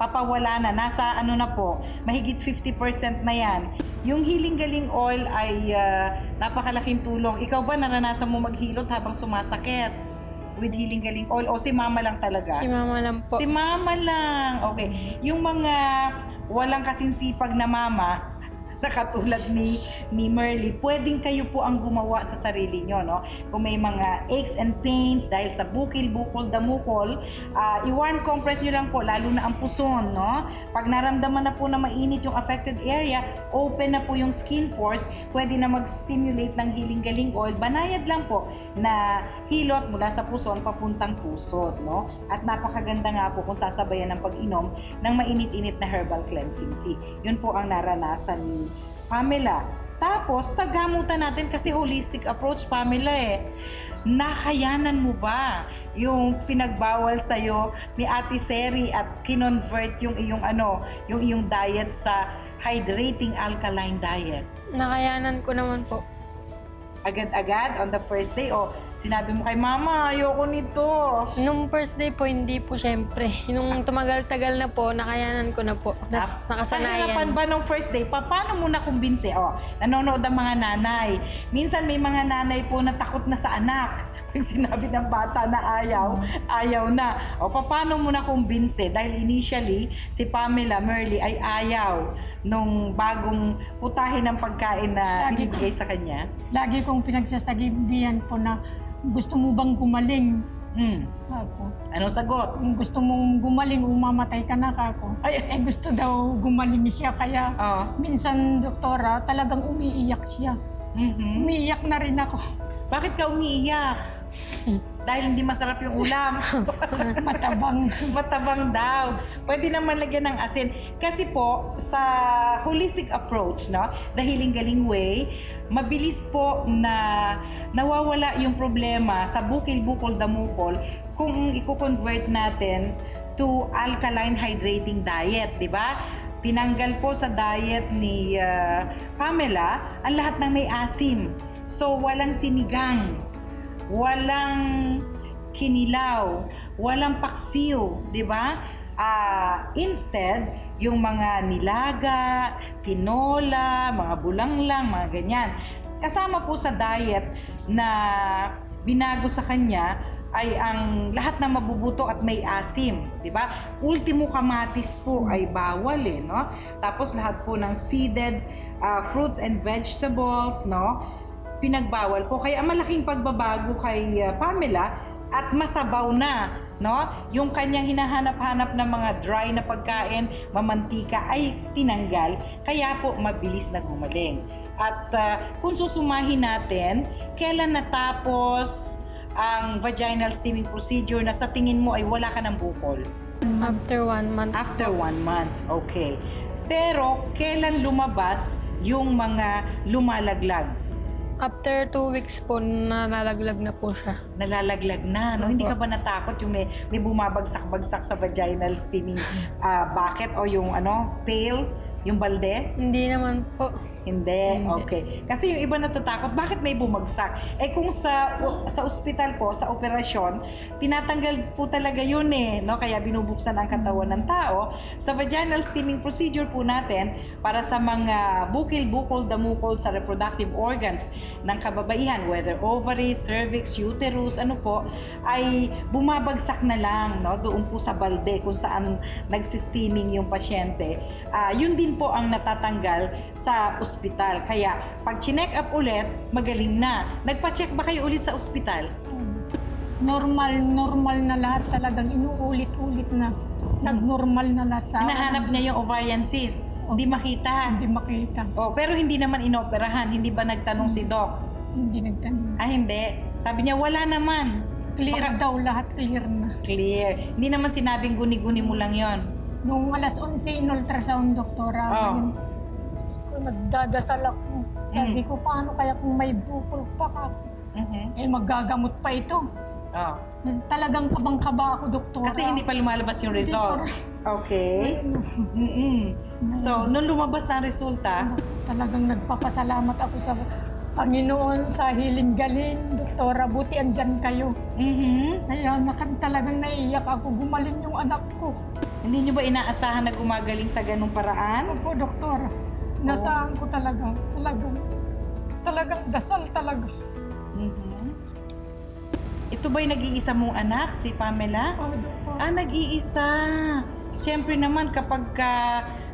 papawala na. Nasa ano na po, mahigit 50% na yan. Yung Healing Galing Oil ay napakalaking tulong. Ikaw ba naranasan mo maghilot habang sumasakit with Healing Galing Oil o si mama lang talaga? Si mama lang po. Si mama lang. Okay. Yung mga walang kasinsipag na mama, na katulad ni Merly, pwedeng kayo po ang gumawa sa sarili nyo, no? Kung may mga aches and pains dahil sa bukil, bukol, damukol, i-warm compress nyo lang po, lalo na ang puson, no? Pag naramdaman na po na mainit yung affected area, open na po yung skin pores, pwede na mag-stimulate ng Healing Galing Oil. Banayad lang po na hilot mula sa puson papuntang pusod, no? At napakaganda nga po kung sasabayan ng pag-inom ng mainit-init na herbal cleansing tea. Yun po ang naranasan ni Pamela. Tapos, sa gamutan natin, kasi holistic approach, Pamela nakayanan mo ba yung pinagbawal sa'yo ni Ate Seri at kinonvert yung iyong diet sa hydrating alkaline diet? Nakayanan ko naman po. Agad-agad on the first day o sinabi mo kay mama, ayoko nito? Nung first day po, hindi po syempre. Nung tumagal-tagal na po, nakayanan ko na po. Nakasanayan. Pahirapan ba nung first day? Paano mo nakumbinse? Nanonood ang mga nanay. Minsan may mga nanay po na takot na sa anak. Pag sinabi ng bata na ayaw na. Paano mo nakumbinse? Dahil initially, si Pamela Merly ay ayaw nung bagong putahe ng pagkain na binibigay sa kanya. Lagi kong pinagsasabihan po na gusto mo bang gumaling? Ako. Anong sagot? Kung gusto mong gumaling, umamatay ka na kako. Gusto daw gumaling siya. Kaya minsan, doktora, talagang umiiyak siya. Umiiyak na rin ako. Bakit ka umiiyak? Dahil hindi masarap yung ulam. Matabang. Matabang daw. Pwede naman lagyan ng asin. Kasi po, sa holistic approach, no, the Healing Galing way, mabilis po na nawawala yung problema sa bukil-bukol damukol kung i-convert natin to alkaline hydrating diet, di ba? Tinanggal po sa diet ni Pamela ang lahat ng may asim. So, walang sinigang, walang kinilaw, walang paksiw, di ba? Instead, yung mga nilaga, tinola, mga bulanglang, mga ganyan. Kasama po sa diet na binago sa kanya ay ang lahat ng mabubuto at may asim, di ba? Ultimo kamatis po ay bawal no? Tapos lahat po ng seeded fruits and vegetables, no? Pinagbawal po. Kaya malaking pagbabago kay Pamela at masabaw na, no? Yung kanyang hinahanap-hanap na mga dry na pagkain, mamantika ay tinanggal. Kaya po mabilis na gumaling. At kung susumahin natin, kailan natapos ang vaginal steaming procedure na sa tingin mo ay wala ka ng bukol? After 1 month. After 1 month, okay. Pero kailan lumabas yung mga lumalaglag? After 2 weeks po, nalalaglag na po siya. Nalalaglag na, no? Hindi ka ba natakot yung may bumabagsak-bagsak sa vaginal steaming bucket o yung pail, yung balde? Hindi naman po. Hindi. Okay. Kasi yung iba natatakot, bakit may bumagsak? Kung sa ospital po, sa operasyon, tinatanggal po talaga yun no? Kaya binubuksan ang katawan ng tao. Sa vaginal steaming procedure po natin, para sa mga bukil, bukol, damukol sa reproductive organs ng kababaihan, whether ovaries, cervix, uterus, ay bumabagsak na lang, no? Doon po sa balde kung saan nagsisteaming yung pasyente. Yun din po ang natatanggal sa ospital. Kaya pag chinek up ulit, magaling na. Nagpa-check ba kayo ulit sa ospital? Normal na lahat, talagang inuulit-ulit na. Nag-normal na lahat sa Hinahanap niya yung ovarian cyst. Hindi makita. Hindi makita. Pero hindi naman inoperahan. Hindi ba nagtanong si Doc? Hindi nagtanong. Hindi. Sabi niya, wala naman. Clear daw lahat, clear na. Clear. Hindi naman sinabing guni-guni mo lang yon. Nung alas 11 in ultrasound, doktora, nagdadasal ako. Sabi ko, paano kaya kung may bukol pa ka? Maggagamot pa ito. Talagang kabang-kaba ako, doktora. Kasi hindi pa lumalabas yung result. Okay. So, nung lumabas na ang resulta, talagang nagpapasalamat ako sa Panginoon, sa Healing Galing, doktora, buti andyan kayo. Kaya talagang naiiyak ako, gumaling yung anak ko. Hindi nyo ba inaasahan na gumagaling sa ganung paraan? Opo, doktora. Nasaan ko talaga. Talagang dasal talaga. Mhm. Ito ba'y nag-iisa mong anak, si Pamela? Oh, doktor. Nag-iisa. Siyempre naman kapag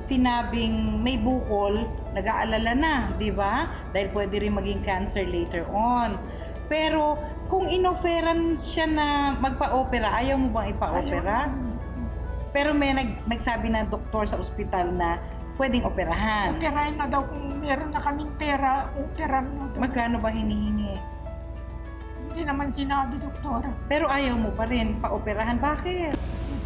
sinabing may bukol, nag-aalala na, di ba? Dahil pwede rin maging cancer later on. Pero kung inoferan siya na magpa-opera, ayaw mo bang ipa-opera? Pero may nagsabi na doktor sa ospital na pwedeng operahan. Operahin na daw kung meron na kaming pera, operan na daw. Magkano ba hinihingi? Hindi naman sinabi, doktora. Pero ayaw mo pa rin pa-operahan. Bakit?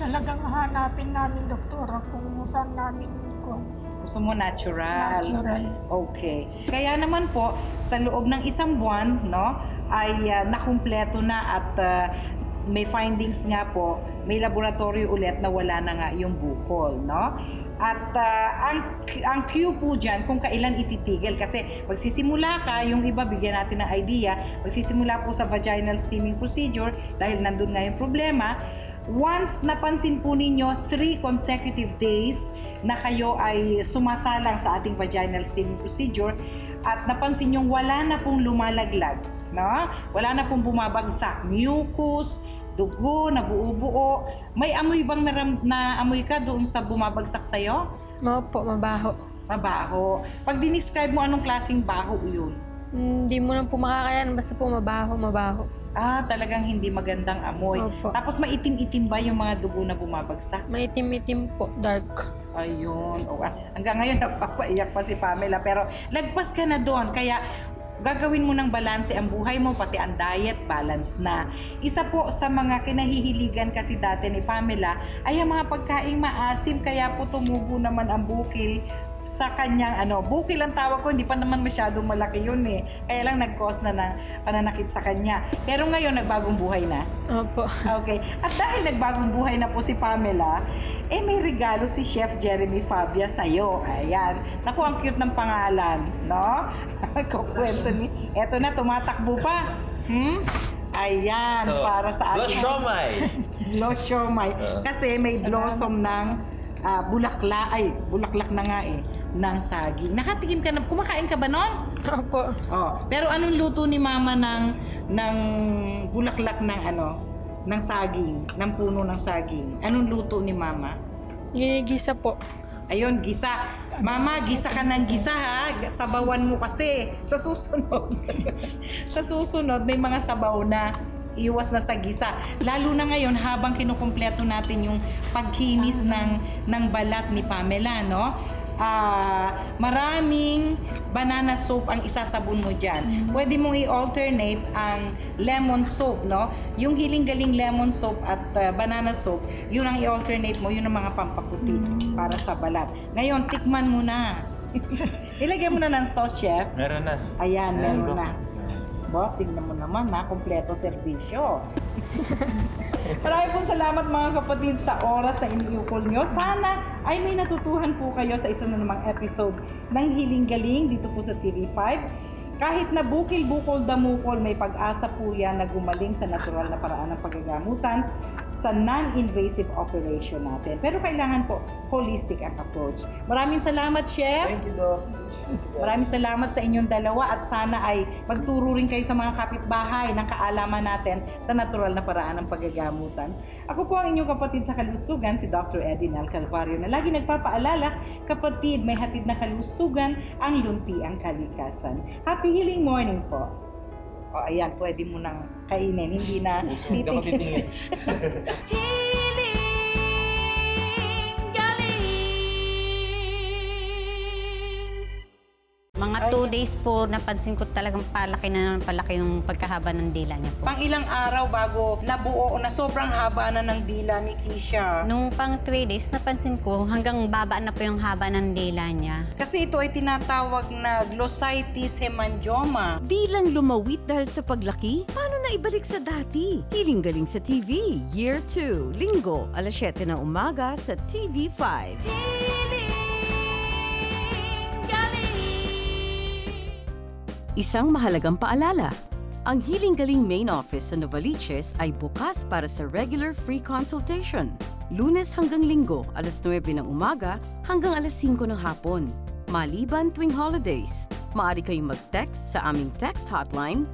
Talagang hanapin namin, doktora, kung saan namin ko. Gusto mo natural? Natural. Okay. Kaya naman po, sa loob ng isang buwan, no, ay nakumpleto na at may findings nga po, may laboratory ulit na wala na nga yung bukol, no? At ang cue po dyan kung kailan ititigil kasi magsisimula ka, yung iba bigyan natin ng idea, magsisimula po sa vaginal steaming procedure dahil nandun nga yung problema. Once napansin po ninyo 3 consecutive days na kayo ay sumasalang sa ating vaginal steaming procedure at napansin nyo wala na pong lumalaglag, no? Wala na pong bumabagsak, mucus, dugo, nabuo-buo. May amoy bang naamoy ka doon sa bumabagsak sa'yo? Opo, mabaho. Mabaho. Pag dinescribe mo anong klaseng baho yun? Hindi mo na po makakayan, basta po mabaho. Talagang hindi magandang amoy. Opo. Tapos maitim-itim ba yung mga dugo na bumabagsak? Maitim-itim po, dark. Ayun. Hanggang ngayon napapaiyak pa si Pamela pero lagpas ka na doon. Kaya gagawin mo ng balanse ang buhay mo, pati ang diet, balance na. Isa po sa mga kinahihiligan kasi dati ni Pamela ay ang mga pagkaing maasim, kaya po tumubo naman ang bukil sa kanyang bukil ang tawag ko, hindi pa naman masyadong malaki yun eh. Kaya lang nag-cause na ng pananakit sa kanya. Pero ngayon nagbagong buhay na. Opo. Okay. At dahil nagbagong buhay na po si Pamela, may regalo si Chef Jeremy Fabia sa'yo. Ayan. Naku, ang cute ng pangalan, no? Kukwento ni. Eto na, tumatakbo pa. Ayan, para sa ating... Los siomai. Kasi may blossom ng bulaklak na nga ng saging. Nakatikim ka na, kumakain ka ba nun? Opo. Pero anong luto ni Mama ng bulaklak ng saging, ng puno ng saging? Anong luto ni Mama? Ginigisa po. Ayun, gisa. Mama, gisa ka ng gisa ha. Sabawan mo kasi. Sa susunod, may mga sabaw na iwas na sa gisa. Lalo na ngayon habang kinukumpleto natin yung pagkinis ng balat ni Pamela, no? Maraming banana soap ang isasabon mo dyan. Pwede mong i-alternate ang lemon soap, no? Yung hiling-galing lemon soap at banana soap, yun ang i-alternate mo, yun ang mga pampaputi para sa balat. Ngayon, tikman mo na. Ilagay mo na ng sauce, Chef. Meron na. Ayan, meron na. Tignan mo naman kompleto serbisyo. Maraming po salamat mga kapatid sa oras na iniukol nyo. Sana ay may natutuhan po kayo sa isa na namang episode ng Hiling Galing dito po sa TV5. Kahit na bukil-bukol damukol, may pag-asa po yan na gumaling sa natural na paraan ng paggagamutan sa non-invasive operation natin. Pero kailangan po holistic ang approach. Maraming salamat, Chef. Thank you, Doc. Maraming salamat sa inyong dalawa at sana ay magturo rin kayo sa mga kapitbahay ng kaalaman natin sa natural na paraan ng paggagamutan. Ako po ang inyong kapatid sa kalusugan, si Dr. Edinal Calvario, na lagi nagpapaalala, kapatid, may hatid na kalusugan, ang lunti ang kalikasan. Happy healing morning po. Ayan, pwede mo nang kainin, hindi na titigil si Mga 2 days po, napansin ko talagang palaki yung pagkahaba ng dila niya po. Pang ilang araw bago nabuo o na sobrang haba na ng dila ni Keisha? Nung pang 3 days, napansin ko hanggang baba na po yung haba ng dila niya. Kasi ito ay tinatawag na glossitis hemangioma. Di lang lumawit dahil sa paglaki, paano na ibalik sa dati? Hiling Galing sa TV, Year 2, Linggo, alas 7 ng umaga sa TV5. Isang mahalagang paalala, ang Hiling Galing main office sa Novaliches ay bukas para sa regular free consultation. Lunes hanggang Linggo, alas 9 ng umaga hanggang alas 5 ng hapon. Maliban tuwing holidays, maaari kayong mag-text sa aming text hotline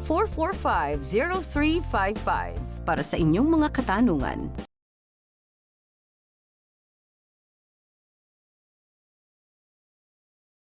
0921-445-0355 para sa inyong mga katanungan.